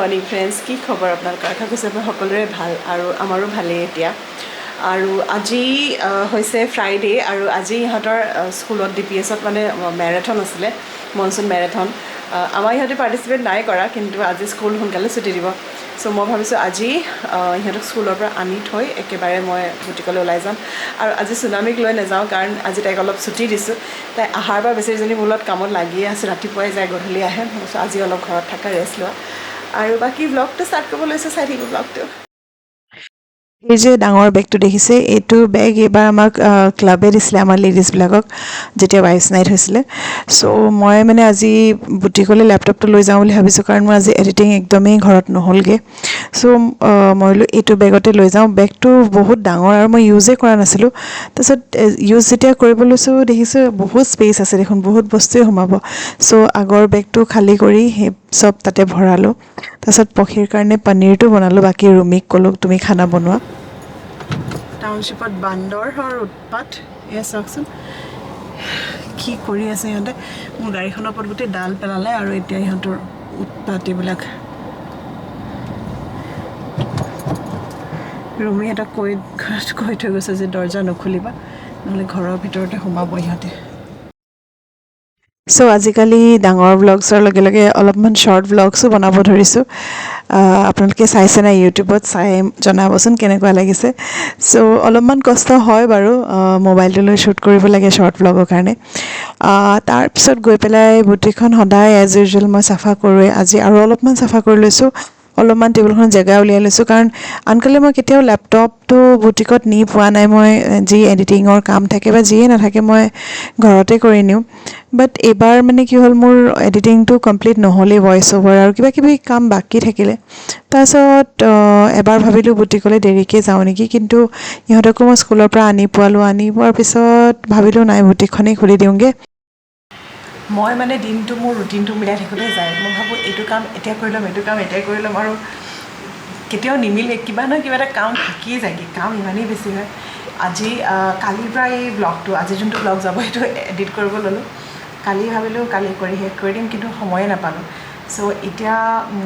Morning friends, কি খবৰ আপোনালোকৰ? আশা কৰিছোঁ আপোনাৰ সকলোৰে ভাল আৰু আমাৰো ভালেই এতিয়া। আৰু আজি হৈছে ফ্ৰাইডে আৰু আজি ইহঁতৰ স্কুলত DPSত মানে মেৰাথন আছিলে, মনচুন মেৰাথন। আমাৰ ইহঁতে পাৰ্টিচিপেট নাই কৰা, কিন্তু আজি স্কুল সোনকালে ছুটি দিব। চ' মই ভাবিছোঁ আজি ইহঁতক স্কুলৰ পৰা আনি থৈ একেবাৰে মই বুটিকলৈ ওলাই যাম। আৰু আজি চুনামীক লৈ নাযাওঁ, কাৰণ আজি তাইক অলপ ছুটি দিছোঁ। তাই আহাৰ পৰা বেছিজনী মোৰ লগত কামত লাগিয়ে আছে, ৰাতিপুৱাই যায় গধূলি আহে। চ' আজি অলপ ঘৰত থাকা, ৰেষ্ট লোৱা। আৰু বাকী ব্লগটো ষ্টাৰ্ট কৰিব লৈছোঁ, চাই থাকিব ব্লগটো। এই যে ডাঙৰ বেগটো দেখিছে, এইটো বেগ এইবাৰ আমাক ক্লাবে দিছিলে, আমাৰ লেডিজবিলাকক, যেতিয়া ৱাইফছ নাইট হৈছিলে। চ' মই মানে আজি বুটিকলৈ লেপটপটো লৈ যাওঁ বুলি ভাবিছোঁ, কাৰণ মোৰ আজি এডিটিং একদমেই ঘৰত নহ'লগৈ। চ' মই বোলো এইটো বেগতে লৈ যাওঁ। বেগটো বহুত ডাঙৰ আৰু মই ইউজেই কৰা নাছিলোঁ। তাৰপিছত ইউজ যেতিয়া কৰিব লৈছোঁ, দেখিছোঁ বহুত স্পেচ আছে দেখোন, বহুত বস্তুৱেই সোমাব। চ' আগৰ বেগটো খালী কৰি সেই চব তাতে ভৰালোঁ। তাৰপিছত পখীৰ কাৰণে পনীৰটো বনালোঁ, বাকী ৰুমিক ক'লোঁ তুমি খানা বনোৱা। টাউনশ্বিপত বান্দৰৰ উৎপাত, এয়া চাওকচোন কি কৰি আছে ইহঁতে। মোৰ গাড়ীখনৰ ওপৰত গোটেই ডাল পেলালে আৰু এতিয়া ইহঁতৰ উৎপাত এইবিলাক। ৰুমি এটা কৈ থৈ গৈছে যে দৰ্জা নুখুলিবা, নহ'লে ঘৰৰ ভিতৰতে সোমাব ইহঁতে। চ' আজিকালি ডাঙৰ ব্লগছৰ লগে লগে অলপমান শ্বৰ্ট ব্লগছো বনাব ধৰিছোঁ। আপোনালোকে চাইছে নাই ইউটিউবত? চাই জনাবচোন কেনেকুৱা লাগিছে। চ' অলপমান কষ্ট হয় বাৰু, মোবাইলটো লৈ শ্বুট কৰিব লাগে শ্বৰ্ট ব্লগৰ কাৰণে। তাৰপিছত গৈ পেলাই বুটিকখন সদায় এজ ইউজুৱেল মই চাফা কৰোঁৱেই। আজি আৰু অলপমান চাফা কৰি লৈছোঁ, অলপমান টেবুলখন জেগা উলিয়াই লৈছোঁ, কাৰণ আনকালে মই কেতিয়াও লেপটপটো বুটিকত নি পোৱা নাই। মই যি এডিটিঙৰ কাম থাকে বা যিয়ে নাথাকে মই ঘৰতে কৰি নিওঁ। বাট এইবাৰ মানে কি হ'ল, মোৰ এডিটিংটো কমপ্লিট নহ'লেই, ভইচ অভাৰ আৰু কিবাকিবি কাম বাকী থাকিলে। তাৰপিছত এবাৰ ভাবিলোঁ বুটিকলৈ দেৰিকৈ যাওঁ নেকি, কিন্তু ইহঁতকো মই স্কুলৰ পৰা আনি পোৱালোঁ। আনি পোৱাৰ পিছত ভাবিলোঁ নাই, বুটিকখনেই খুলি দিওঁগৈ। মই মানে দিনটো মোৰ ৰুটিনটো মিলাই থাকোঁতে যায়। মই ভাবোঁ এইটো কাম এতিয়া কৰি ল'ম, এইটো কাম এতিয়াই কৰি ল'ম, আৰু কেতিয়াও নিমিলে, কিবা নহয় কিবা এটা কাম থাকিয়ে যায়গৈ। কাম ইমানেই বেছি হয়। আজি কালিৰ পৰা এই ব্লগটো, আজি যোনটো ব্লগ যাব সেইটো এডিট কৰিব ল'লোঁ। কালি ভাবিলোঁ কালি কৰি শেষ কৰি দিম, কিন্তু সময়ে নাপালোঁ। চ' এতিয়া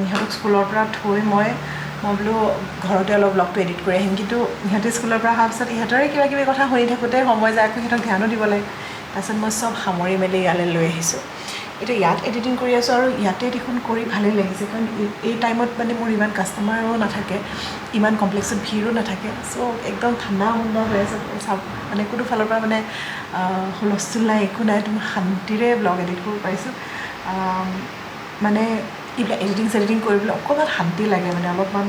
ইহঁতক স্কুলৰ পৰা থৈ মই বোলো ঘৰতে অলপ ব্লগটো এডিট কৰি আহিম। কিন্তু ইহঁতে স্কুলৰ পৰা অহাৰ পিছত ইহঁতৰে কিবা কিবি কথা শুনি থাকোঁতে সময় যায়, আকৌ সিহঁতক ধ্যানো দিব লাগে। তাৰপিছত মই চব সামৰি মেলি ইয়ালৈ লৈ আহিছোঁ। এতিয়া ইয়াত এডিটিং কৰি আছোঁ, আৰু ইয়াতে দেখোন কৰি ভালেই লাগিছে, কাৰণ এই টাইমত মানে মোৰ ইমান কাষ্টমাৰো নাথাকে, ইমান কমপ্লেক্সত ভিৰো নাথাকে। চ' একদম ঠাণ্ডা সুন্দৰ হৈ আছে, মানে কোনো ফালৰ পৰা মানে হুলস্থুল নাই, একো নাই। তুমি শান্তিৰে ব্লগ এডিট কৰিব পাৰিছোঁ। মানে এইবিলাক এডিটিং চেডিটিং কৰিবলৈ অকণমান শান্তি লাগে, মানে অলপমান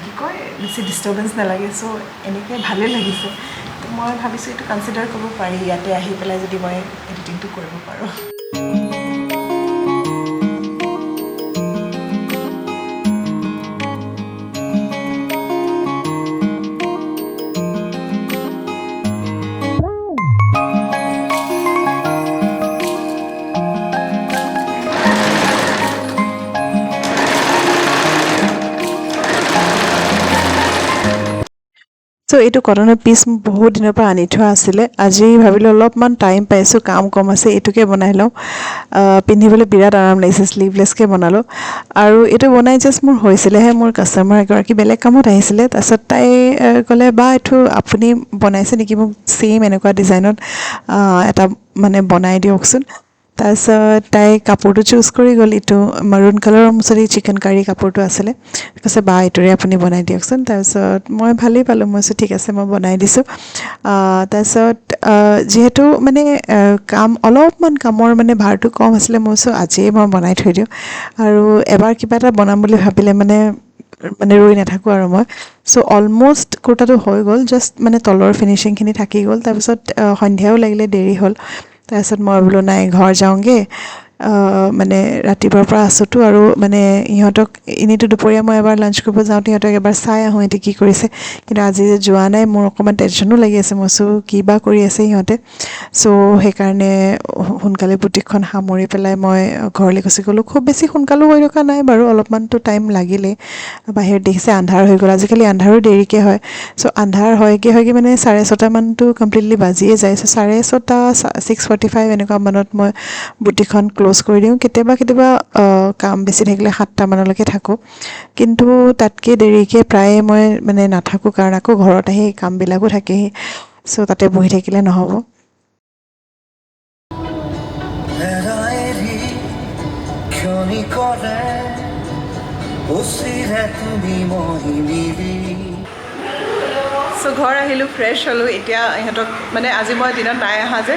কি কয়, বেছি ডিষ্টাৰ্বেঞ্চ নালাগে। চ' এনেকৈ ভালেই লাগিছে। মই ভাবিছোঁ এইটো কনচিডাৰ কৰিব পাৰি, ইয়াতে আহি পেলাই যদি মই এডিটিংটো কৰিব পাৰোঁ। চ' এইটো কটনৰ পিচ বহুত দিনৰ পৰা আনি থোৱা আছিলে। আজি ভাবিলোঁ অলপমান টাইম পাইছোঁ, কাম কম আছে, এইটোকে বনাই লওঁ। পিন্ধিবলৈ বিৰাট আৰাম লাগিছে, শ্লিভলেছকৈ বনালোঁ। আৰু এইটো বনাই জাষ্ট মোৰ হৈছিলেহে, মোৰ কাষ্টমাৰ এগৰাকী বেলেগ কামত আহিছিলে। তাৰপিছত তাই ক'লে, বা এইটো আপুনি বনাইছে নেকি, মোক ছেইম এনেকুৱা ডিজাইনত এটা মানে বনাই দিয়কচোন। তাৰপিছত তাই কাপোৰটো চুজ কৰি গ'ল, এইটো মাৰুণ কালাৰৰ মুচৰি চিকেন কাৰী কাপোৰটো আছিলে। কৈছে বা এইটোৰে আপুনি বনাই দিয়কচোন। তাৰপিছত মই ভালেই পালোঁ, মই কৈছোঁ ঠিক আছে, মই বনাই দিছোঁ। তাৰপিছত যিহেতু মানে অলপমান কামৰ মানে ভাৰটো কম আছিলে, মই কৈছোঁ আজিয়ে মই বনাই থৈ দিওঁ। আৰু এবাৰ কিবা এটা বনাম বুলি ভাবিলে মানে ৰৈ নাথাকোঁ আৰু মই। চ' অলম'ষ্ট কুৰ্তাটো হৈ গ'ল, জাষ্ট মানে তলৰ ফিনিচিংখিনি থাকি গ'ল। তাৰপিছত সন্ধিয়াও লাগিলে, দেৰি হ'ল। তাৰপিছত মই বোলো নাই, ঘৰ যাওঁগৈ। মানে ৰাতিপুৱাৰ পৰা আছোঁতো, আৰু মানে ইহঁতক এনেইতো দুপৰীয়া মই এবাৰ লাঞ্চ কৰিব যাওঁতে ইহঁতক এবাৰ চাই আহোঁ সিহঁতে কি কৰিছে। কিন্তু আজি যে যোৱা নাই, মোৰ অকণমান টেনশ্যনো লাগি আছে। মই কৈছোঁ কি বা কৰি আছে সিহঁতে। চ' সেইকাৰণে সোনকালে বুটিকখন সামৰি পেলাই মই ঘৰলৈ গুচি গ'লোঁ। খুব বেছি সোনকালো হৈ থকা নাই বাৰু, অলপমানতো টাইম লাগিলেই। বাহিৰত দেখিছে আন্ধাৰ হৈ গ'ল, আজিকালি আন্ধাৰো দেৰিকৈ হয়। চ' আন্ধাৰ হয়গৈ মানে 6:30মানটো কমপ্লিটলি বাজিয়ে যায়। চ' 6:30, 6:45 এনেকুৱা মানত মই বুটিকখন ক্ল'জ ক্ল'জ কৰি দিওঁ। কেতিয়াবা কেতিয়াবা কাম বেছি থাকিলে 7টামানলৈকে থাকোঁ, কিন্তু তাতকৈ দেৰিকৈ প্ৰায়ে মই মানে নাথাকোঁ, কাৰণ আকৌ ঘৰত আহি কামবিলাকো থাকেহি। চ' তাতে বহি থাকিলে নহ'ব। চ' ঘৰ আহিলোঁ, ফ্ৰেছ হ'লোঁ। এতিয়া ইহঁতক মানে আজি মই দিনত নাই অহা যে,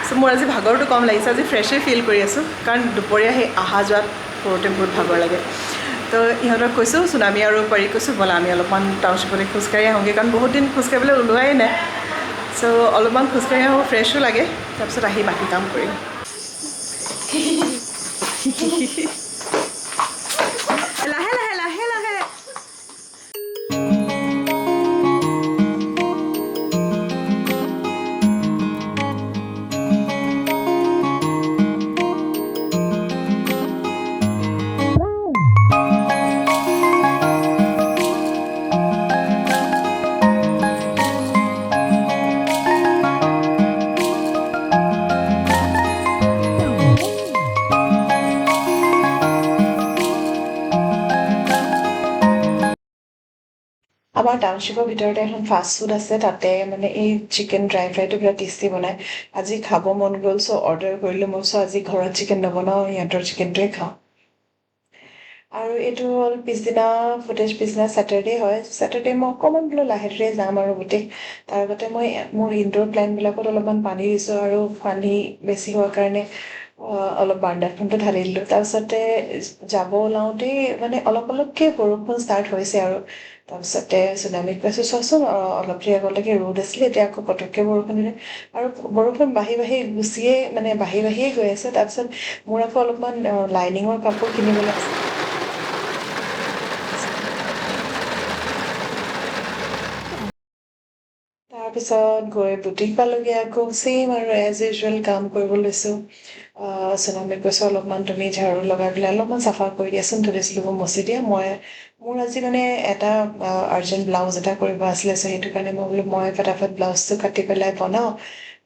চ' মোৰ আজি ভাগৰটো কম লাগিছে। আজি ফ্ৰেছেই ফিল কৰি আছোঁ, কাৰণ দুপৰীয়া সেই অহা যোৱাত কৰোঁতে বহুত ভাগৰ লাগে। তো ইহঁতক কৈছোঁ, চুনামি আৰু পাৰি কৈছোঁ, ব'লা আমি অলপমান টাউনশ্বিপলৈ খোজকাঢ়ি আহোঁগৈ, কাৰণ বহুত দিন খোজকাঢ়িবলৈ ওলোৱাই নাই। চ' অলপমান খোজকাঢ়ি আহোঁ, ফ্ৰেছো লাগে, তাৰপিছত আহি বাকী কাম কৰিম। লাহে লাহে লাহে লাহে। আমাৰ টাউনশ্বিপৰ ভিতৰতে এখন ফাষ্ট ফুড আছে, তাতে মানে এই চিকেন ড্ৰাই ফ্ৰাইটো বিৰাট টেষ্টি বনায়। আজি খাব মন গ'ল, চ' অৰ্ডাৰ কৰিলোঁ। মই আজি ঘৰত চিকেন নবনাওঁ, সিহঁতৰ চিকেনটোৱে খাওঁ। আৰু এইটো হ'ল পিছদিনা ছেটাৰডে হয়। ছেটাৰডে মই অকণমান বোলো লাহে ধীৰে যাম আৰু গোটেই। তাৰ আগতে মই মোৰ ইনডোৰ প্লেণ্টবিলাকত অলপমান পানী দিছোঁ, আৰু পানী বেছি হোৱাৰ কাৰণে অলপ বাৰাণ্ডাখনতো ঢালি দিলোঁ। তাৰপিছতে যাব ওলাওঁতেই মানে অলপ অলপকৈ বৰষুণ ষ্টাৰ্ট হৈছে আৰু। তাৰপিছতে চুনামিক কৈছোঁ, চোৱাচোন অলপ দেৰি আগলৈকে ৰ'দ আছিলে, এতিয়া আকৌ পটককৈ বৰষুণ দিলে। আৰু বৰষুণ বাঢ়ি বাঢ়ি বাঢ়িয়ে গৈ আছে। তাৰপিছত মোৰ আকৌ অলপমান লাইনিঙৰ কাপোৰ কিনিবলৈ আছে। তাৰপিছত গৈ বুটিক পালোঁগৈ, আকৌ ছেইম আৰু এজ ইউজুৱেল কাম কৰিব লৈছোঁ। চুনামিক কৈছোঁ, অলপমান তুমি ঝাৰু লগাই পেলাই অলপমান চাফা কৰি দিয়াচোন, ধূলি-চুলিবোৰ মচি দিয়া। মোৰ আজি মানে এটা আৰ্জেণ্ট ব্লাউজ এটা কৰিব আছিলে, চ' সেইটো কাৰণে মই বোলো মই ফটাফট ব্লাউজটো কাটি পেলাই বনাওঁ,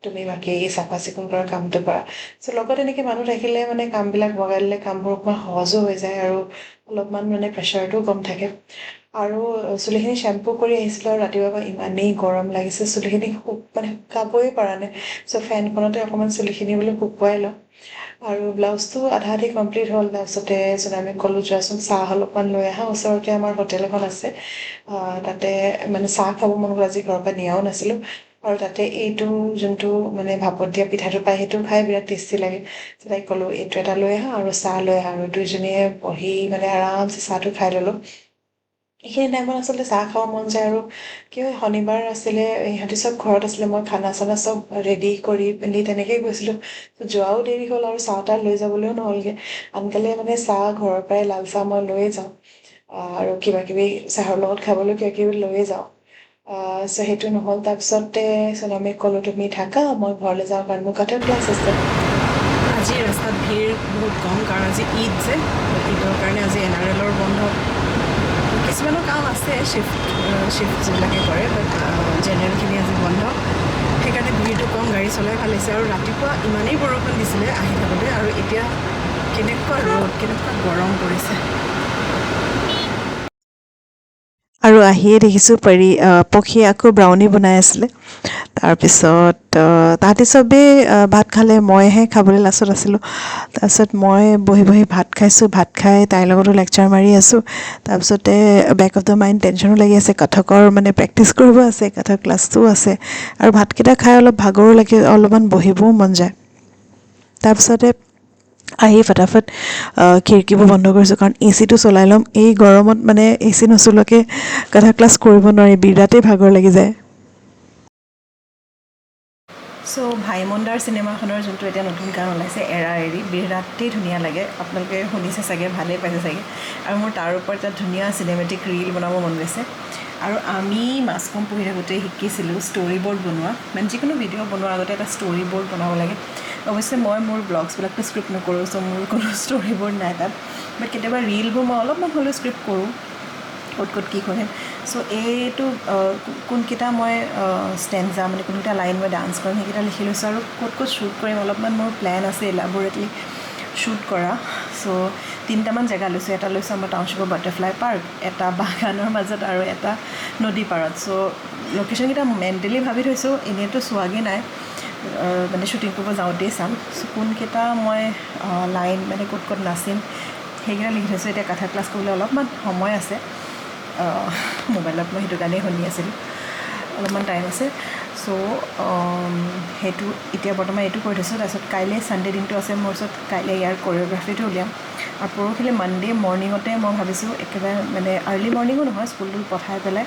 তুমি বাকী চাফা চিকুণ কৰা কামটো কৰা। চ' লগত এনেকৈ মানুহ থাকিলে মানে কামবিলাক ভগাই দিলে কামবোৰ অকণমান সহজো হৈ যায়, আৰু অলপমান মানে প্ৰেছাৰটোও কম থাকে। আৰু চুলিখিনি শ্বেম্পু কৰি আহিছিলোঁ, আৰু ৰাতিপুৱাৰ পৰা ইমানেই গৰম লাগিছে, চুলিখিনি মানে শুকাবই পৰা নাই। চ' ফেনখনতে অকণমান চুলিখিনি বোলো শুকুৱাই লওঁ। আৰু ব্লাউজটো আধা আধি কমপ্লিট হ'ল। তাৰপিছতে চুনামিক ক'লোঁ, যোৱাচোন চাহ অলপমান লৈ আহা, ওচৰতে আমাৰ হোটেল এখন আছে, তাতে মানে চাহ খাব মন গ'ল, আজি ঘৰৰ পৰা নিয়াও নাছিলোঁ। আৰু তাতে এইটো যোনটো মানে ভাপত দিয়া পিঠাটো পায়, সেইটো খাই বিৰাট টেষ্টি লাগে। তাইক ক'লোঁ, এইটো এটা লৈ আহা আৰু চাহ লৈ আহা, আৰু দুইজনীয়ে বহি মানে আৰামছে চাহটো খাই ল'লোঁ। এইখিনি টাইমত আচলতে চাহ খাব মন যায়, আৰু কি হয়, শনিবাৰ আছিলে, ইহঁতি চব ঘৰত আছিলে, মই খানা-চানা চব ৰেডি কৰি পিনি তেনেকেই গৈছিলোঁ। যোৱাও দেৰি হ'ল, আৰু চাহ-তাহ লৈ যাবলৈও নহ'লগৈ। আনকালে মানে চাহ ঘৰৰ পৰাই লাল চাহ মই লৈয়ে যাওঁ, আৰু কিবাকিবি চাহৰ লগত খাবলৈ কিবাকিবি লৈয়ে যাওঁ। চ' সেইটো নহ'ল। তাৰপিছতে চুনামিক ক'লোঁ, তুমি থাকা, মই ঘৰলৈ যাওঁ, কাৰণ মোৰ কাটৰ ক্লাছ আছে। আজি ৰাস্তাত ভিৰ বহুত কম, কাৰণ আজি ঈদ যে, ঈদৰ কাৰণে আজি NRLৰ বন্ধ। কিছুমানৰ কাম আছে, শ্বিফ্ট যিবিলাকে কৰে, বাট জেনেৰেলখিনি আজি বন্ধ। সেইকাৰণে ভিৰটো কম, গাড়ী চলাই ভাল হৈছে। আৰু ৰাতিপুৱা ইমানেই বৰষুণ দিছিলে আহি থাকোঁতে, আৰু এতিয়া কেনেকুৱা ৰ'দ, কেনেকুৱা গৰম পৰিছে। আৰু আহিয়ে দেখিছোঁ পক্ষীয়ে আকৌ ব্ৰাউনি বনাই আছিলে। তাৰপিছত তাহাঁতি চবেই ভাত খালে, মইহে খাবলৈ লাষ্টত আছিলোঁ। তাৰপিছত মই বহি বহি ভাত খাইছোঁ, ভাত খাই তাইৰ লগতো লেকচাৰ মাৰি আছোঁ। তাৰপিছতে বেক অফ দ্য মাইণ্ড টেনশ্যনো লাগি আছে, কথকৰ মানে প্ৰেক্টিছ কৰিব আছে, কথক ক্লাছটোও আছে, আৰু ভাতকেইটা খাই অলপ ভাগৰো লাগে, অলপমান বহিবও মন যায়। তাৰপিছতে আহি ফটাফট খিৰিকীবোৰ বন্ধ কৰিছোঁ, কাৰণ AC টো চলাই ল'ম। এই গৰমত মানে AC নচলোৱাকৈ কথা ক্লাছ কৰিব নোৱাৰি, বিৰাটেই ভাগৰ লাগি যায়। চ' ভাইমণ্ডাৰ চিনেমাখনৰ যোনটো এতিয়া নতুন গান ওলাইছে, এৰা এৰি, বিৰাটেই ধুনীয়া লাগে। আপোনালোকে শুনিছে চাগে, ভালেই পাইছে চাগে। আৰু মোৰ তাৰ ওপৰত এটা ধুনীয়া চিনেমেটিক ৰীল বনাব মন গৈছে। আৰু আমি মাছ কম পঢ়ি থাকোঁতে শিকিছিলোঁ ষ্টৰি বৰ্ড বনোৱা, মানে যিকোনো ভিডিঅ' বনোৱাৰ আগতে এটা ষ্টৰি বৰ্ড বনাব লাগে। অৱশ্যে মই মোৰ ব্লগছবিলাকতো স্ক্ৰিপ্ট নকৰোঁ, চ' মোৰ কোনো ষ্টৰি বৰ্ড নাই তাত। বাট কেতিয়াবা ৰীলবোৰ মই অলপমান হ'লেও স্ক্ৰিপ্ট কৰোঁ, ক'ত কি কৰে। চ' এইটো কোনকেইটা মই ষ্টেঞ্জা, মানে কোনকেইটা লাইন মই ডান্স কৰিম, সেইকেইটা লিখি লৈছোঁ। আৰু ক'ত শ্বুট কৰিম অলপমান মোৰ প্লেন আছে ইলাবৰেটলি। শ্বুট কৰা চ' 3টামান জেগা লৈছোঁ এটা লৈছোঁ আমাৰ টাউনশ্বিপৰ বাটাৰফ্লাই পাৰ্ক এটা বাগানৰ মাজত আৰু এটা নদী পাৰত চ' লোকেশ্যনকেইটা মেণ্টেলি ভাবি থৈছোঁ এনেইতো চোৱাগৈ নাই মানে শ্বুটিং কৰিব যাওঁতেই চাম চ' কোনকেইটা মই লাইন মানে ক'ত ক'ত নাচিম সেইকেইটা লিখি থৈছোঁ এতিয়া কথা ক্লাছ কৰিবলৈ অলপমান সময় আছে মোবাইলত মই সেইটো কাৰণেই শুনি আছিলোঁ অলপমান টাইম আছে চ' সেইটো এতিয়া বৰ্তমান এইটো কৰি থৈছোঁ তাৰপিছত কাইলৈ ছানডে দিনটো আছে মোৰ ওচৰত কাইলৈ ইয়াৰ কৰিঅ'গ্ৰাফিটো উলিয়াম আৰু পৰহিলৈ মানডে মৰ্ণিঙতে মই ভাবিছোঁ একেবাৰে মানে আৰ্লি মৰ্ণিঙো নহয় স্কুলটো পঠাই পেলাই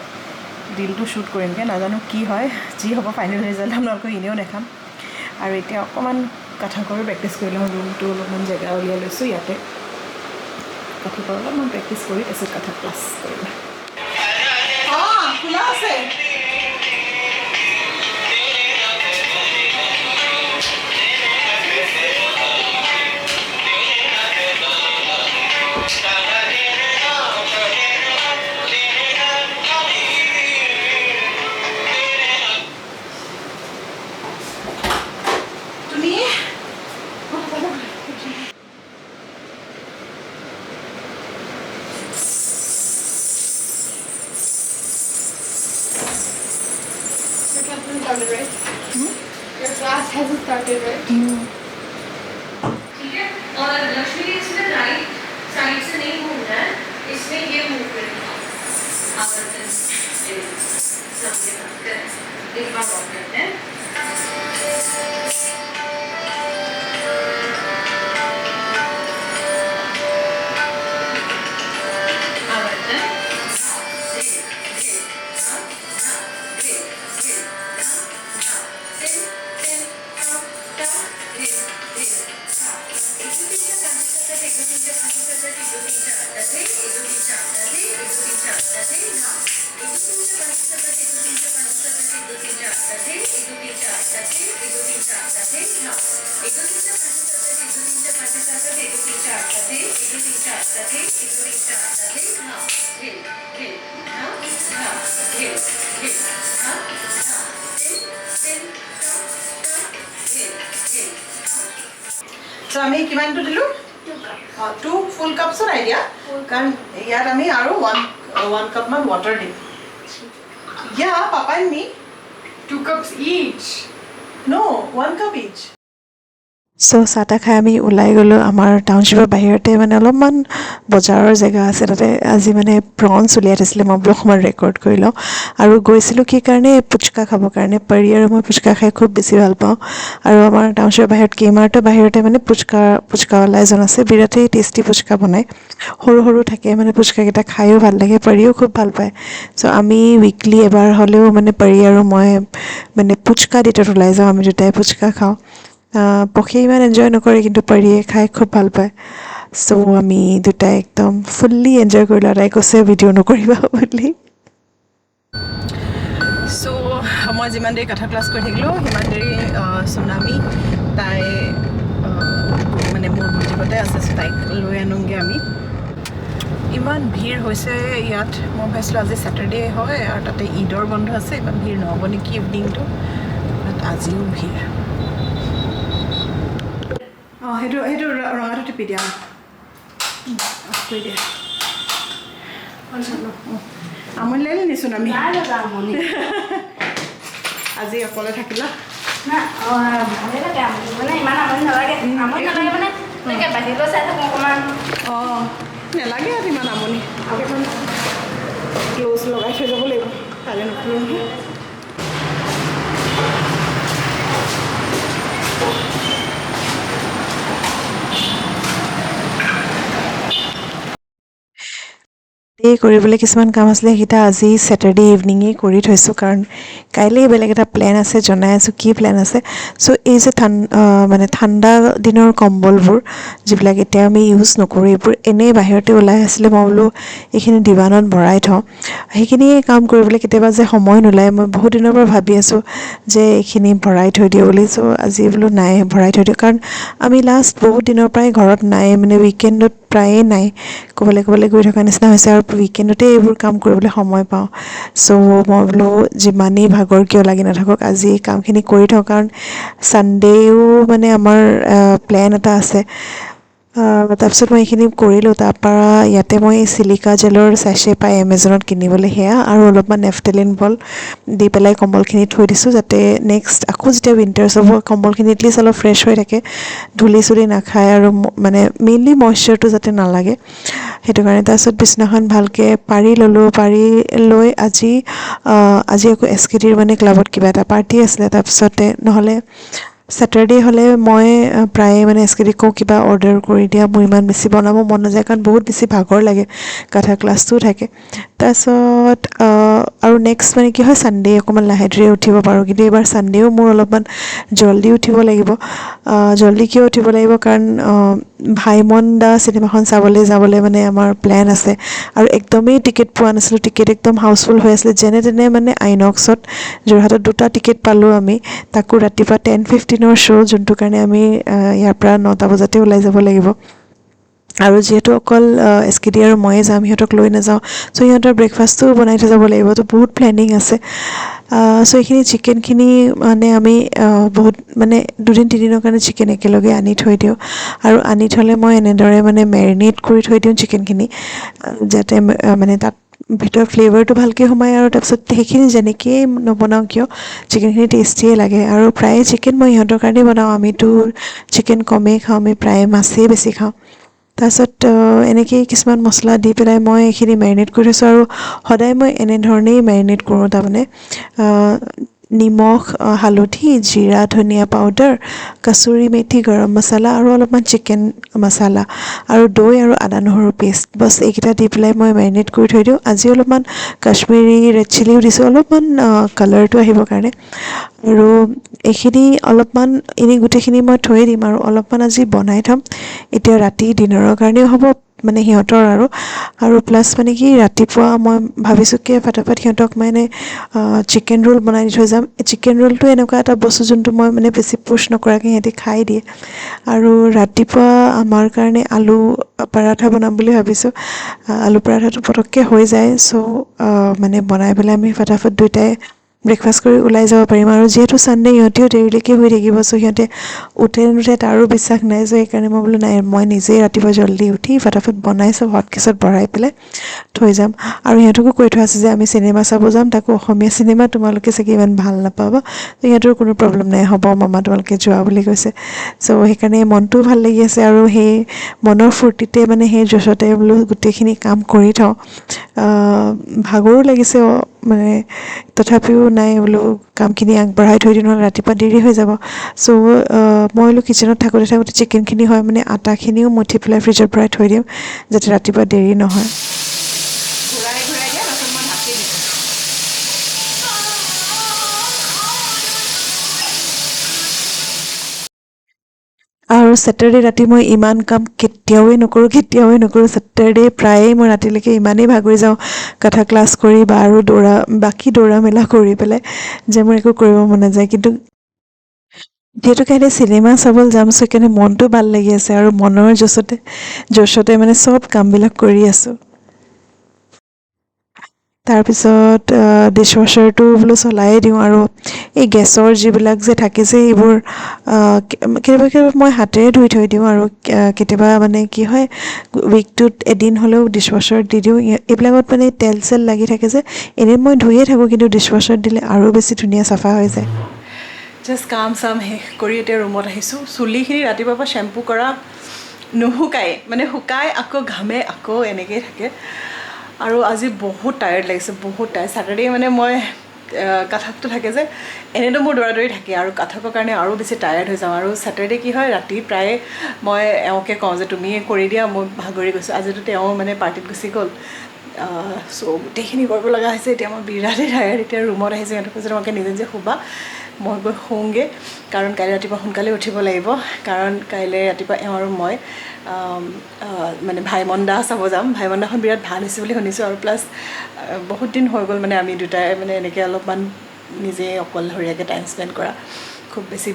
ৰিলটো শ্বুট কৰিমগৈ নাজানো কি হয় যি হ'ব ফাইনেল ৰিজাল্ট আপোনালোকক এনেও দেখাম আৰু এতিয়া অকণমান কথা কৰি প্ৰেক্টিছ কৰি লওঁ ৰুমটো অলপমান জেগা উলিয়াই লৈছোঁ ইয়াতে কথা কৰি অলপমান প্ৰেক্টিছ কৰি তাৰপিছত কথা ক্লাছ কৰিম খোলা আছে started, right? Your class hasn't started, right? ठीक है और लक्ष्मी इसमें राइट साइड से नहीं घूमना है इसमें ये मूव करेगा आवर्तन समझे एक बार और करते हैं आवर्तन চ' আমি কিমানটো দিলোঁ 2 ফুল কাপছত আইডিয়া কাৰণ ইয়াত আমি আৰু 1 কাপমান ৱাটাৰ দিম ইয়া papa and me 2 cups each. No, 1 cup each. চ' চাহ তাহ খাই আমি ওলাই গ'লোঁ আমাৰ টাউনশ্বিপৰ বাহিৰতে মানে অলপমান বজাৰৰ জেগা আছে তাতে আজি মানে প্ৰনছ উলিয়াই থৈছিলে মই বোলো অকণমান ৰেকৰ্ড কৰি লওঁ আৰু গৈছিলোঁ কি কাৰণে পুচকা খাবৰ কাৰণে পৰি আৰু মই পুচকা খাই খুব বেছি ভাল পাওঁ আৰু আমাৰ টাউনশ্বিপৰ বাহিৰত কেইমাৰ্টৰ বাহিৰতে মানে পুচকাৱালা এজন আছে বিৰাটেই টেষ্টি পুচকা বনায় সৰু সৰু থাকে মানে পুচকাকেইটা খায়ো ভাল লাগে পাৰিও খুব ভাল পায় চ' আমি উইকলি এবাৰ হ'লেও মানে পৰি আৰু মই মানে পুচকা ডেটত ওলাই যাওঁ আমি দুটাই পুচকা খাওঁ পক্ষী ইমান এনজয় নকৰে কিন্তু পাৰিয়ে খাই খুব ভাল পায় চ' আমি দুটাই একদম ফুল্লি এনজয় কৰিলোঁ আৰু তাই কৈছে ভিডিঅ' নকৰিবা বুলি চ' মই যিমান দেৰি কথা ক্লাছ কৰি থাকিলোঁ সিমান দেৰি চুনামি তাই মানে মোৰ বুটিকতে আছে চ' তাইক লৈ আনোগৈ আমি ইমান ভিৰ হৈছে ইয়াত মই ভাবিছিলোঁ আজি ছেটাৰডে হয় আৰু তাতে ঈদৰ বন্ধ আছে ইমান ভিৰ নহ'ব নেকি ইভিনিংটো বাট আজিও ভিৰ অঁ সেইটো ৰঙাটো টিপি দিয়া অফ কৰি দিয়া আমনি লাগিলে নিচোন আমি আজি অকলে থাকিলা অঁ নেলাগে আৰু ইমান আমনি অকণমান ক্ল'জ লগাই থৈ যাব লাগিব কাইলৈ নকৰোঁ নহয় এই কৰিবলৈ কিছুমান কাম আছিলে সেইকেইটা আজি ছেটাৰডে ইভিনিঙেই কৰি থৈছোঁ কাৰণ কাইলৈ বেলেগ এটা প্লেন আছে জনাই আছোঁ কি প্লেন আছে চ' এই যে মানে ঠাণ্ডা দিনৰ কম্বলবোৰ যিবিলাক এতিয়া আমি ইউজ নকৰোঁ এইবোৰ এনেই বাহিৰতে ওলাই আছিলে মই বোলো এইখিনি ডিভানত ভৰাই থওঁ সেইখিনিয়ে কাম কৰিবলৈ কেতিয়াবা যে সময় নোলায় মই বহুত দিনৰ পৰা ভাবি আছোঁ যে এইখিনি ভৰাই থৈ দিওঁ বুলি চ' আজি বোলো নাই ভৰাই থৈ দিওঁ কাৰণ আমি লাষ্ট বহুত দিনৰ পৰাই ঘৰত নাই মানে উইকেণ্ডত প্ৰায়ে নাই ক'বলৈ গৈ থকা নিচিনা হৈছে আৰু উইকেণ্ডতে এইবোৰ কাম কৰিবলৈ সময় পাওঁ চ' মই বোলো যিমানেই ভাগৰ কিয় লাগি নাথাকক আজি কামখিনি কৰি থওঁ কাৰণ ছানডেও মানে আমাৰ প্লেন এটা আছে তাৰপিছত মই এইখিনি কৰিলোঁ। তাৰপৰা ইয়াতে মই চিলিকা জেলৰ চেছে পাই এমেজনত কিনিবলৈ সেয়া আৰু অলপমান নেফটেলিন বল দি পেলাই কম্বলখিনি থৈ দিছোঁ, যাতে নেক্সট আকৌ যেতিয়া উইণ্টাৰ্ছ হ'ব কম্বলখিনি এটলিষ্ট অলপ ফ্ৰেছ হৈ থাকে, ধূলি চুলি নাখায় আৰু মানে মেইনলি মইশ্চাৰটো যাতে নালাগে সেইটো কাৰণে। তাৰপিছত বিছনাখন ভালকৈ পাৰি ল'লোঁ। পাৰি লৈ আজি আকৌ SKTৰ মানে ক্লাবত কিবা এটা পাৰ্টি আছিলে। তাৰপিছতে নহ'লে ছেটাৰডে হ'লে মই প্ৰায়ে মানে SKTক কওঁ কিবা অৰ্ডাৰ কৰি দিয়া, মোৰ ইমান বেছি বনাব মন নাযায় কাৰণ বহুত বেছি ভাগৰ লাগে, গাধা ক্লাছটোও থাকে। তাৰপিছত আৰু নেক্সট মানে কি হয় ছানডে অকণমান লাহে ধীৰে উঠিব পাৰোঁ, কিন্তু এইবাৰ ছানডেও মোৰ অলপমান জল্দি উঠিব লাগিব। জল্দি কিয় উঠিব লাগিব কাৰণ ভাইমন দা চিনেমাখন যাবলৈ মানে আমাৰ প্লেন আছে আৰু একদমেই টিকেট পোৱা নাছিলোঁ। টিকেট একদম হাউচফুল হৈ আছিলে। যেনে তেনে মানে আইনক্সত যোৰহাটত 2টা টিকেট পালোঁ আমি, তাকো ৰাতিপুৱা 10:15 শ্ব', যোনটো কাৰণে আমি ইয়াৰ পৰা 9টা বজাতে ওলাই যাব লাগিব। আৰু যিহেতু অকল SKT আৰু ময়ে যাম, সিহঁতক লৈ নাযাওঁ, চ' সিহঁতৰ ব্ৰেকফাষ্টটোও বনাই থৈ যাব লাগিব। তো বহুত প্লেনিং আছে। চ' এইখিনি চিকেনখিনি মানে আমি বহুত মানে 2-3 দিনৰ কাৰণে চিকেন একেলগে আনি থৈ দিওঁ আৰু আনি থ'লে মই এনেদৰে মানে মেৰিনেট কৰি থৈ দিওঁ চিকেনখিনি, যাতে মানে তাত ভিতৰৰ ফ্লেভাৰটো ভালকৈ সোমায় আৰু তাৰপিছত সেইখিনি যেনেকৈয়ে নবনাওঁ কিয় চিকেনখিনি টেষ্টিয়ে লাগে। আৰু প্ৰায়ে চিকেন মই ইহঁতৰ কাৰণেই বনাওঁ, আমিতো চিকেন কমেই খাওঁ, আমি প্ৰায়ে মাছেই বেছি খাওঁ। তাৰপিছত এনেকৈয়ে কিছুমান মছলা দি পেলাই মই এইখিনি মেৰিনেট কৰি থৈছোঁ আৰু সদায় মই এনেধৰণেই মেৰিনেট কৰোঁ। তাৰমানে নিমখ, হালধি, জিৰা, ধনিয়া পাউডাৰ, কচুৰি মেথি, গৰম মছলা আৰু অলপমান চিকেন মছলা আৰু দৈ আৰু আদা নহৰু পেষ্ট, বছ এইকেইটা দি পেলাই মই মেৰিনেট কৰি থৈ দিওঁ। আজি অলপমান কাশ্মীৰী ৰেড চিলিও দিছোঁ, অলপমান কালাৰটো আহিবৰ কাৰণে। আৰু এইখিনি অলপমান এনেই গোটেইখিনি মই থৈয়ে দিম আৰু অলপমান আজি বনাই থ'ম। এতিয়া ৰাতি ডিনাৰৰ কাৰণেও হ'ব মানে সিহঁতৰ আৰু প্লাছ মানে কি ৰাতিপুৱা মই ভাবিছোঁ কি ফটাফট সিহঁতক মানে চিকেন ৰোল বনাই দি থৈ যাম। চিকেন ৰোলটো এনেকুৱা এটা বস্তু যোনটো মই মানে বেছি পুছ নকৰাকৈ সিহঁতি খাই দিয়ে। আৰু ৰাতিপুৱা আমাৰ কাৰণে আলু পৰাঠা বনাম বুলি ভাবিছোঁ। আলু পৰাঠাটো পটককৈ হৈ যায়, চ' মানে বনাই পেলাই আমি ফটাফট দুয়োটাই ব্ৰেকফাষ্ট কৰি ওলাই যাব পাৰিম। আৰু যিহেতু ছানডে ইহঁতেও দেৰিলৈকে শুই থাকিব, চ' সিহঁতে উঠে নুঠে তাৰো বিশ্বাস নাই। চ' সেইকাৰণে মই বোলো নাই, মই নিজেই ৰাতিপুৱা জল্দি উঠি ফটাফট বনাই চব হটকেছত ভৰাই পেলাই থৈ যাম। আৰু সিহঁতকো কৈ থোৱা আছে যে আমি চিনেমা চাব যাম, তাকো অসমীয়া চিনেমা, তোমালোকে চাগে ইমান ভাল নাপাবা। সিহঁতৰ কোনো প্ৰব্লেম নাই, হ'ব মামা তোমালোকে যোৱা বুলি কৈছে। চ' সেইকাৰণে মনটোও ভাল লাগি আছে আৰু সেই মনৰ ফূৰ্তিতে মানে সেই জছতে বোলো গোটেইখিনি কাম কৰি থওঁ। ভাগৰো লাগিছে মানে, তথাপিও নাই বোলো কামখিনি আগবঢ়াই থৈ দিওঁ, নহ'লে ৰাতিপুৱা দেৰি হৈ যাব। চ' মই বোলো কিচেনত থাকোঁতে চিকেনখিনি হয় মানে আটাখিনিও মঠি পেলাই ফ্ৰিজত ভৰাই থৈ দিওঁ, যাতে ৰাতিপুৱা দেৰি নহয়। ঘূৰাই ঘূৰাই দিয়া, তাৰপিছত মই ঢাকি দিছোঁ। আৰু ছেটাৰডে ৰাতি মই ইমান কাম কেতিয়াওৱে নকৰোঁ। ছেটাৰডে প্ৰায়েই মই ৰাতিলৈকে ইমানেই ভাগৰি যাওঁ কথা ক্লাছ কৰি বা আৰু বাকী দৌৰা মেলা কৰি পেলাই যে মোৰ একো কৰিব মন নাযায়। কিন্তু যিহেতু কাইলৈ চিনেমা চাবলৈ যাম, চ' সেইকাৰণে মনটো ভাল লাগি আছে আৰু মনৰ জছতে মানে চব কামবিলাক কৰি আছোঁ। তাৰপিছত ডিছৱাশ্বাৰটো বোলো চলায়ে দিওঁ আৰু এই গেছৰ যিবিলাক যে থাকে যে এইবোৰ কেতিয়াবা মই হাতেৰে ধুই থৈ দিওঁ আৰু কেতিয়াবা মানে কি হয় উইকটোত এদিন হ'লেও ডিছৱাশ্বাৰত দি দিওঁ। এইবিলাকত মানে তেল চেল লাগি থাকে যে, এনেই মই ধুয়ে থাকোঁ, কিন্তু ডিছৱাশ্বাৰত দিলে আৰু বেছি ধুনীয়া চাফা হৈ যায়। জাষ্ট কাম চাম শেষ কৰি এতিয়া ৰুমত আহিছোঁ। চুলিখিনি ৰাতিপুৱাৰ পৰা শ্বেম্পু কৰা নুশুকাই, মানে শুকাই আকৌ ঘামে আকৌ এনেকৈয়ে থাকে। আৰু আজি বহুত টায়াৰ্ড লাগিছে, বহুত টায়াৰ্ড। ছেটাৰডে মানে মই কাথাকটো থাকে যে, এনেতো মোৰ দৌৰা দৌৰি থাকে আৰু কাথাকৰ কাৰণে আৰু বেছি টায়াৰ্ড হৈ যাওঁ। আৰু ছেটাৰডে কি হয় ৰাতি প্ৰায়ে মই এওঁকে কওঁ যে তুমি কৰি দিয়া, মই ভাগৰি গৈছোঁ। আজিতো তেওঁ মানে পাৰ্টিত গুচি গ'ল, চ' গোটেইখিনি কৰিব লগা হৈছে। এতিয়া মই বিৰাটেই টায়াৰ্ড। এতিয়া ৰুমত আহিছোঁ, সিহঁতক কৈছোঁ তোমালোকে নিজে নিজে শুবা, মই গৈ শুওঁগৈ, কাৰণ কাইলৈ ৰাতিপুৱা সোনকালে উঠিব লাগিব। কাৰণ কাইলৈ ৰাতিপুৱা এওঁ আৰু মই মানে ভাইমন দা চাব যাম। ভাইমন দাখন বিৰাট ভাল হৈছে বুলি শুনিছোঁ। আৰু প্লাছ বহুত দিন হৈ গ'ল মানে আমি দুটাই মানে এনেকৈ অলপমান নিজে অকলশৰীয়াকৈ টাইম স্পেণ্ড কৰা, খুব বেছি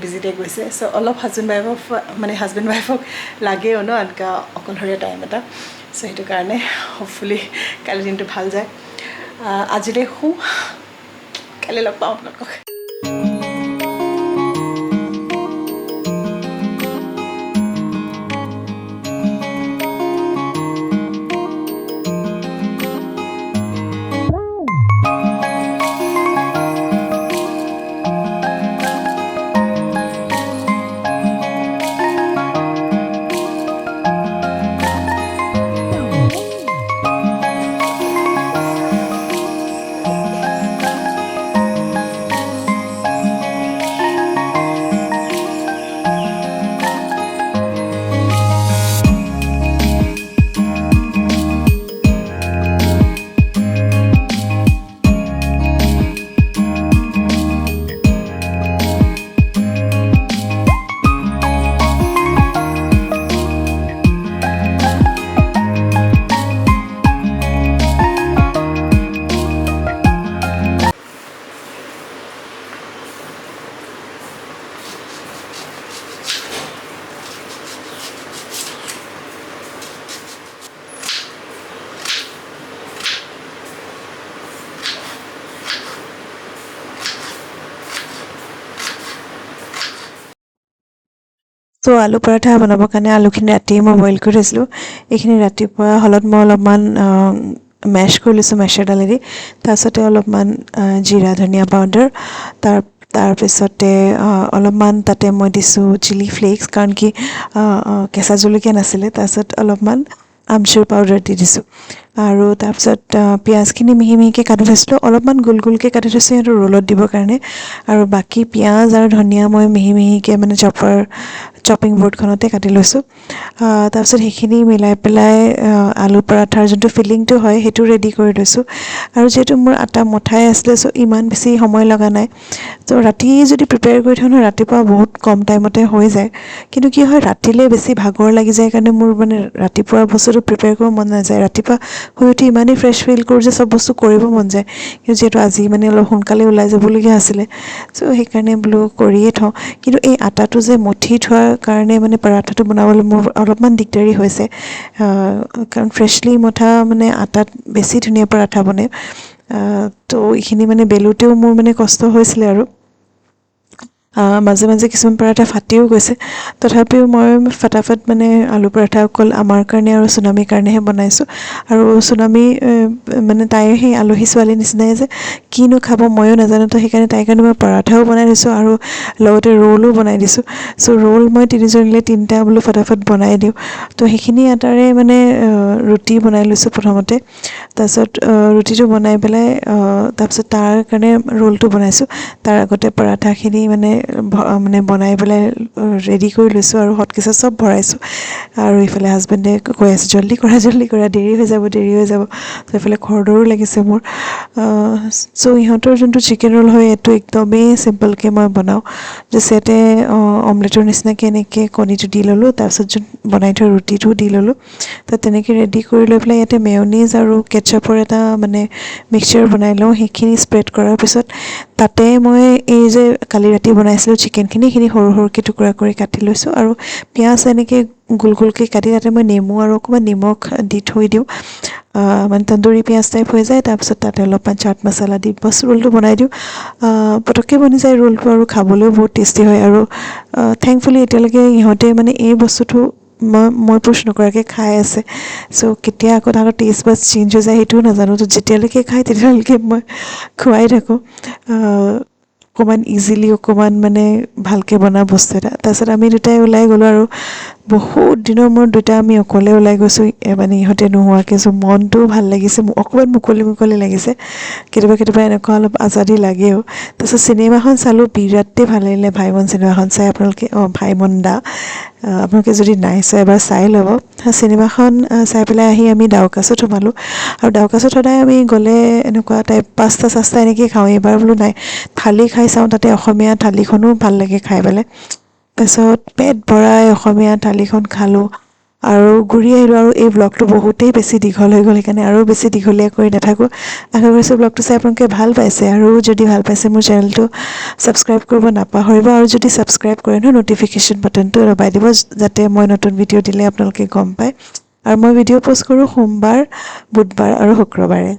বিজিতে গৈছে। চ' অলপ হাজবেণ্ড ৱাইফক লাগেও ন এনেকুৱা অকলশৰীয়া টাইম এটা। চ' সেইটো কাৰণে হ'পফুলি কাইলৈ দিনটো ভাল যায়। আজিলৈ শুওঁ, কাইলৈ লগ পাওঁ আপোনালোকক। চ' আলু পৰঠা বনাবৰ কাৰণে আলুখিনি ৰাতিয়ে মই বইল কৰি থৈছিলোঁ। এইখিনি ৰাতিপুৱা হ'লত মই অলপমান মেছ কৰি লৈছোঁ মেছৰ দালেদি। তাৰপিছতে অলপমান জিৰা ধনিয়া পাউডাৰ, তাৰপিছতে অলপমান তাতে মই দিছোঁ চিলি ফ্লেক্স, কাৰণ কি কেঁচা জলকীয়া নাছিলে। তাৰপিছত অলপমান আমচুৰ পাউডাৰ দি দিছোঁ আৰু তাৰপিছত পিঁয়াজখিনি মিহি মিহিকৈ কাটি থৈছিলোঁ, অলপমান গোল গোলকৈ কাটি থৈছোঁ সিহঁতৰ ৰোলত দিবৰ কাৰণে। আৰু বাকী পিঁয়াজ আৰু ধনিয়া মই মিহি মিহিকৈ মানে চপিং বৰ্ডখনতে কাটি লৈছোঁ। তাৰপিছত সেইখিনি মিলাই পেলাই আলু পৰাঠাৰ যোনটো ফিলিংটো হয় সেইটো ৰেডি কৰি লৈছোঁ। আৰু যিহেতু মোৰ আটা মঠাই আছিলে, চ' ইমান বেছি সময় লগা নাই। ত' ৰাতি যদি প্ৰিপেয়াৰ কৰি থওঁ নহয়, ৰাতিপুৱা বহুত কম টাইমতে হৈ যায়। কিন্তু কি হয়, ৰাতিলৈ বেছি ভাগৰ লাগি যায় কাৰণে মোৰ মানে ৰাতিপুৱা বস্তুটো প্ৰিপেয়াৰ কৰিব মন নাযায়। ৰাতিপুৱা শুই উঠি ইমানেই ফ্ৰেছ ফিল কৰোঁ যে চব বস্তু কৰিব মন যায়। কিন্তু যিহেতু আজি মানে অলপ সোনকালে ওলাই যাবলগীয়া আছিলে, চ' সেইকাৰণে বোলো কৰিয়ে থওঁ। কিন্তু এই আটাটো যে মঠি থোৱাৰ কাৰণে মানে পৰাঠাটো বনাবলৈ মোৰ অলপমান দিগদাৰী হৈছে, কাৰণ ফ্ৰেছলি মঠা মানে আটাত বেছি ধুনীয়া পৰাঠা বনে। তো এইখিনি মানে বেলোতেও মোৰ মানে কষ্ট হৈছিলে আৰু মাজে মাজে কিছুমান পৰাঠা ফাটিও গৈছে। তথাপিও মই ফটাফট মানে আলু পৰাঠা অকল আমাৰ কাৰণে আৰু চুনামীৰ কাৰণেহে বনাইছোঁ। আৰু চুনামী মানে তাই সেই আলহী ছোৱালীৰ নিচিনাই যে কিনো খাব ময়ো নাজানো, তো সেইকাৰণে তাইৰ কাৰণে মই পৰাঠাও বনাই দিছোঁ আৰু লগতে ৰোলো বনাই দিছোঁ। চ' ৰোল মই তিনিজনীলৈ তিনিটা বোলো ফটাফট বনাই দিওঁ। তো সেইখিনি আটাৰে মানে ৰুটি বনাই লৈছোঁ প্ৰথমতে। তাৰপিছত ৰুটিটো বনাই পেলাই তাৰপিছত তাৰ কাৰণে ৰোলটো বনাইছোঁ। তাৰ আগতে পৰাঠাখিনি মানে বনাই পেলাই ৰেডি কৰি লৈছোঁ আৰু হটকেছত চব ভৰাইছোঁ। আৰু ইফালে হাজবেণ্ডে কৈ আছে জল্দি কৰা দেৰি হৈ যাব। তো এইফালে খৰদৰো লাগিছে মোৰ। চ' ইহঁতৰ যোনটো চিকেন ৰোল হয় এইটো একদমেই চিম্পলকৈ মই বনাওঁ। জাষ্ট ইয়াতে অমলেটৰ নিচিনাকৈ এনেকৈ কণীটো দি ল'লোঁ, তাৰপিছত যোন বনাই থোৱা ৰুটিটো দি ল'লোঁ। তো তেনেকৈ ৰেডি কৰি লৈ পেলাই ইয়াতে মেয়নিজ আৰু কেটচাপৰ এটা মানে মিক্সচাৰ বনাই লওঁ। সেইখিনি স্প্ৰেড কৰাৰ পিছত তাতে মই এই যে কালি ৰাতি বনাইছিলোঁ চিকেনখিনি, সেইখিনি সৰু সৰুকৈ টুকুৰা কৰি কাটি লৈছোঁ। আৰু পিঁয়াজ এনেকৈ গোল গোলকৈ কাটি তাতে মই নেমু আৰু অকণমান নিমখ দি থৈ দিওঁ, মানে তন্দুৰী পিঁয়াজ টাইপ হৈ যায়। তাৰপিছত তাতে অলপমান চাট মছলা দি বছ ৰোলটো বনাই দিওঁ। পটককৈ বনি যায় ৰোলটো আৰু খাবলৈও বহুত টেষ্টি হয়। আৰু থেংকফুলি এতিয়ালৈকে ইহঁতে মানে এই বস্তুটো মই পুছ নকৰাকৈ খাই আছে। চ' কেতিয়া আকৌ তাহাঁতৰ টেষ্ট বাছ চেঞ্জ হৈ যায় সেইটোও নাজানো। তো যেতিয়ালৈকে খায় তেতিয়ালৈকে মই খুৱাই থাকোঁ অকণমান ইজিলি, অকণমান মানে ভালকৈ বনা বস্তু এটা। তাৰপিছত আমি দুটাই ওলাই গ'লোঁ আৰু বহুত দিনৰ মূৰত দুটা আমি অকলে ওলাই গৈছোঁ, মানে ইহঁতে নোহোৱাকৈ। চ' মনটোও ভাল লাগিছে, অকণমান মুকলি লাগিছে। কেতিয়াবা এনেকুৱা অলপ আজাদী লাগেও। তাৰপিছত চিনেমাখন চালোঁ, বিৰাটেই ভাল লাগিলে ভাইমন চিনেমাখন চাই। ভাইমন দা আপোনালোকে যদি নাই চোৱা এবাৰ চাই ল'ব। চিনেমাখন চাই পেলাই আহি আমি ডাউকাছত সোমালোঁ। আৰু ডাউকাছত সদায় আমি গ'লে এনেকুৱা টাইপ পাস্তা চাস্তা এনেকৈ খাওঁ। এইবাৰ বোলো নাই, থালি খাই চাওঁ, তাতে অসমীয়া থালিখনো ভাল লাগে খাই পেলাই। তাৰপিছত পেট ভৰাই অসমীয়া থালিখন খালোঁ আৰু ঘূৰি আহিলোঁ। আৰু এই ব্লগটো বহুতেই বেছি দীঘল হৈ গ'ল, সেইকাৰণে আৰু বেছি দীঘলীয়া কৰি নাথাকোঁ। আশা কৰিছোঁ ব্লগটো চাই আপোনালোকে ভাল পাইছে। আৰু যদি ভাল পাইছে মোৰ চেনেলটো ছাবস্ক্ৰাইব কৰিব নাপাহৰিব। আৰু যদি ছাবস্ক্ৰাইব কৰে নহয়, ন'টিফিকেশ্যন বাটনটো দবাই দিব, যাতে মই নতুন ভিডিঅ' দিলে আপোনালোকে গম পায়। আৰু মই ভিডিঅ' প'ষ্ট কৰোঁ সোমবাৰ, বুধবাৰ আৰু শুক্ৰবাৰে।